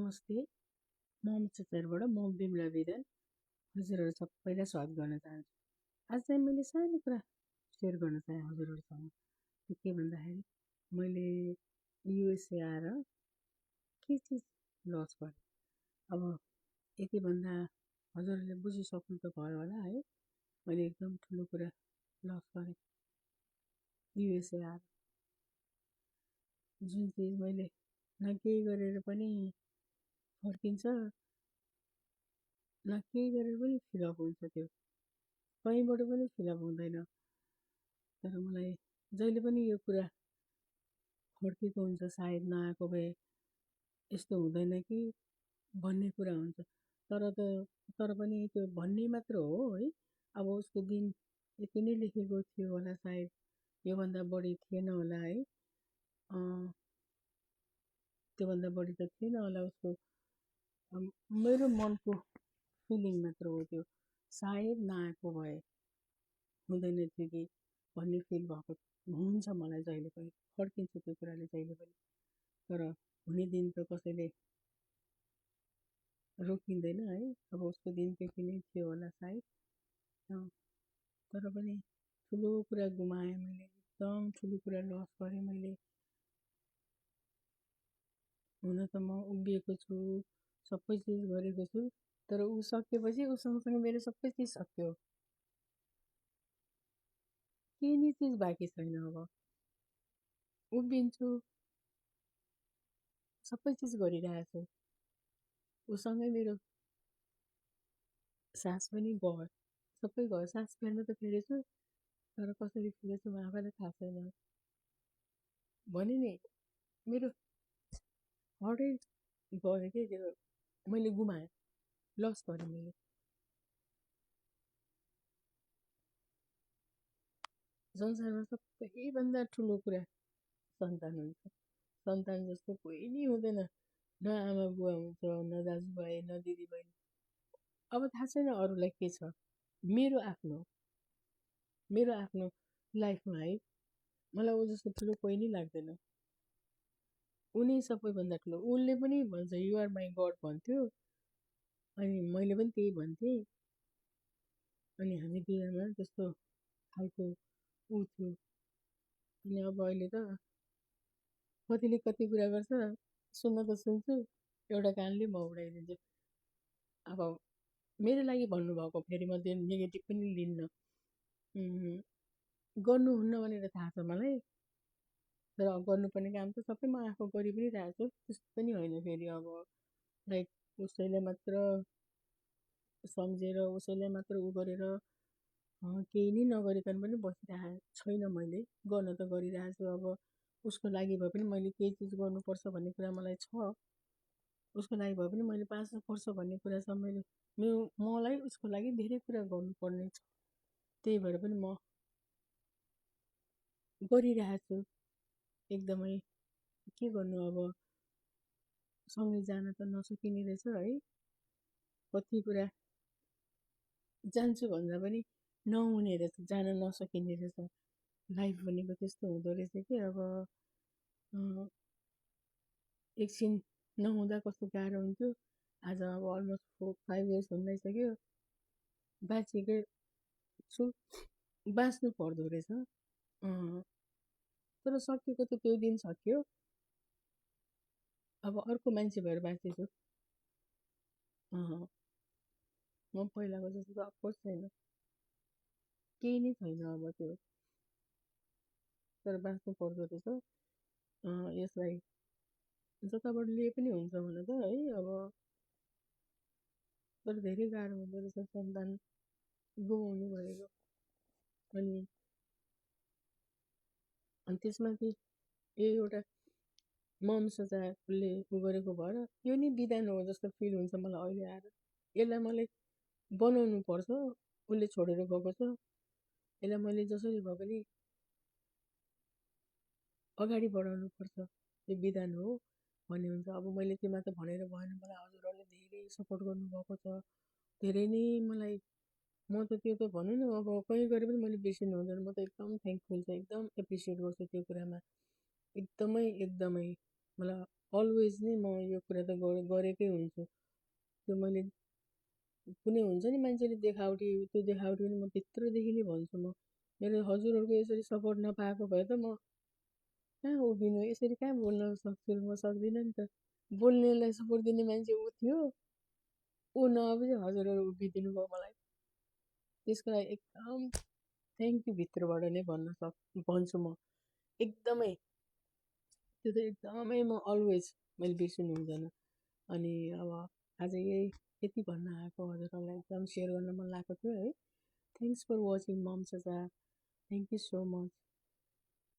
नमस्ते, म चेतरबाट म बिमला विद्वान हजुरहरू सबैलाई स्वागत गर्न चाहन्छु। आज चाहिँ मैले सानो कुरा सेयर गर्न चाहेँ हजुरहरूसँग। त्यो के भन्दाखेरि मैले युएसए आएर के चिज लस गरेँ। अब यति भन्दा हजुरहरूले बुझिसक्नु त भयो होला है, मैले एकदम ठुलो कुरा लस गरेँ युएसए आएर। जुन चिज मैले न केही गरेर पनि फर्किन्छ, न केही गरेर पनि फिलअप हुन्छ, त्यो कहीँबाट पनि फिलअप हुँदैन। तर मलाई जहिले पनि यो कुरा फर्केको हुन्छ, सायद नआएको भए यस्तो हुँदैन कि भन्ने कुरा हुन्छ। तर पनि त्यो भन्ने मात्र हो है। अब उसको दिन यति नै लेखेको थियो होला, सायद योभन्दा बढी थिएन होला है, त्योभन्दा बढी त थिएन होला उसको। मेरो मनको फिलिङ मात्र हो त्यो, सायद नआएको भए हुँदैन थियो कि भन्ने फिल भएको हुन्छ मलाई। जहिले पनि फर्किन्छ त्यो कुराले जहिले पनि, तर हुने दिन त कसैले रोकिँदैन है। अब उसको दिन त्यति नै थियो होला सायद, तर पनि ठुलो कुरा गुमाएँ मैले, एकदम ठुलो कुरा लस गरेँ मैले। हुन त म उभिएको छु, सबै चिज गरेको छु, तर ऊ सकेपछि ऊ सँगसँगै मेरो सबै चिज सक्यो, केही नै चिज बाँकी छैन। अब उभिन्छु, सबै चिज गरिरहेछु, उसँगै मेरो सास पनि गयो, सबै गयो। सास फेर्न त फेरेछु, तर कसरी फेरेछु म आफैलाई थाहा छैन। भने नि मेरो हर्टै गयो कि त्यो, मैले गुमाएँ, लस गरेँ मैले। संसारमा सबैभन्दा ठुलो कुरा सन्तान हुन्छ। सन्तान जस्तो कोही नै हुँदैन, न आमा बुवा हुन्छ, न दाजुभाइ, न दिदीबहिनी। अब थाहा छैन अरूलाई के छ, मेरो आफ्नो लाइफमा है, मलाई ऊ जस्तो ठुलो कोही नै लाग्दैन। उनी सबैभन्दा ठुलो। उसले पनि भन्छ युआर माई गड भन्थ्यो, अनि मैले पनि त्यही भन्थेँ। अनि हामी दुईजना त्यस्तो खालको ऊ थियो। अनि अब अहिले त कतिले कति कुरा गर्छ, सुन्न त सुन्छु, एउटा कानले म उडाइदिन्छु। अब मेरो लागि भन्नुभएको, फेरि म त्यो नेगेटिभ पनि लिन्न, गर्नुहुन्न भनेर थाहा छ मलाई, तर गर्नुपर्ने काम त सबै म आफू गरि पनि रहेको छु। त्यस्तो पनि होइन फेरि अब लाइक उसैलाई मात्र सम्झेर, उसैलाई मात्र ऊ गरेर केही नै नगरिकन पनि बसिरहेको छैन। मैले गर्न त गरिरहेको छु। अब उसको लागि भए पनि मैले केही चिज गर्नुपर्छ भन्ने कुरा मलाई छ, उसको लागि भए पनि मैले बाँच्नुपर्छ भन्ने कुरा छ। मलाई उसको लागि धेरै कुरा गर्नुपर्ने छ, त्यही भएर पनि म गरिरहेको छु एकदमै। के गर्नु, अब सँगै जान त नसकिने रहेछ है। कति कुरा जान्छु भन्दा पनि नहुने रहेछ, जान नसकिने रहेछ। लाइफ भनेको त्यस्तो हुँदो रहेछ कि अब एकछिन नहुँदा कस्तो गाह्रो हुन्थ्यो। आज अब अलमोस्ट 5 इयर्स हुन लागिसक्यो, बाँचेकै छु, बाँच्नु पर्दो रहेछ। तर सकिएको त त्यो दिन सक्यो, अब अर्को मान्छे भएर बाँचेछु। म पहिलाको जस्तो त अफकोर्स छैन, केही नै छैन अब त्यो, तर बाँच्नु पर्दो रहेछ। यसलाई जताबाट लिए पनि हुन्छ हुन त है। अब तर धेरै गाह्रो हुँदो रहेछ सन्तान गुमाउनु भनेको। अनि त्यसमाथि यो एउटा ममसजा उसले उ गरेको भएर यो नि विधान हो जस्तो फिल हुन्छ मलाई अहिले आएर। यसलाई मैले बनाउनु पर्छ, उसले छोडेर गएको छ, यसलाई मैले जसरी भए पनि अगाडि बढाउनु पर्छ, यो विधान हो भन्ने हुन्छ। अब मैले त्यो मात्र भनेर भएन, मलाई हजुरहरूले धेरै सपोर्ट गर्नुभएको छ, धेरै नै मलाई। म त त्यो त भनौँ न, अब कहीँ गएर पनि मैले बिर्सिनु हुँदैन। म त एकदम थ्याङ्कफुल छु, एकदम एप्रिसिएट गर्छु त्यो कुरामा, एकदमै मलाई अलवेज नै म यो कुरा त गरेकै हुन्छु। त्यो मैले कुनै हुन्छ नि मान्छेले देखावटी त्यो देखावटी पनि म भित्रदेखि नै भन्छु म। मेरो हजुरहरूको यसरी सपोर्ट नपाएको भए त म कहाँ उभिनु, यसरी कहाँ बोल्न सक्छु म सक्दिनँ नि त। बोल्नेलाई सपोर्ट दिने मान्छे ऊ थियो, ऊ नअबि हजुरहरू उभिदिनु भयो मलाई। त्यसको लागि एकदम थ्याङ्क यू भित्रबाट नै भन्छु म। एकदमै त्यो त एकदमै म अलवेज मैले बिर्सिनु हुँदैन। अनि अब आज यति भन्न आएको हजुरहरूलाई एकदम सेयर गर्न मन लागेको थियो है। थ्याङ्क्स फर वाचिङ मम चचा। Thank you so much.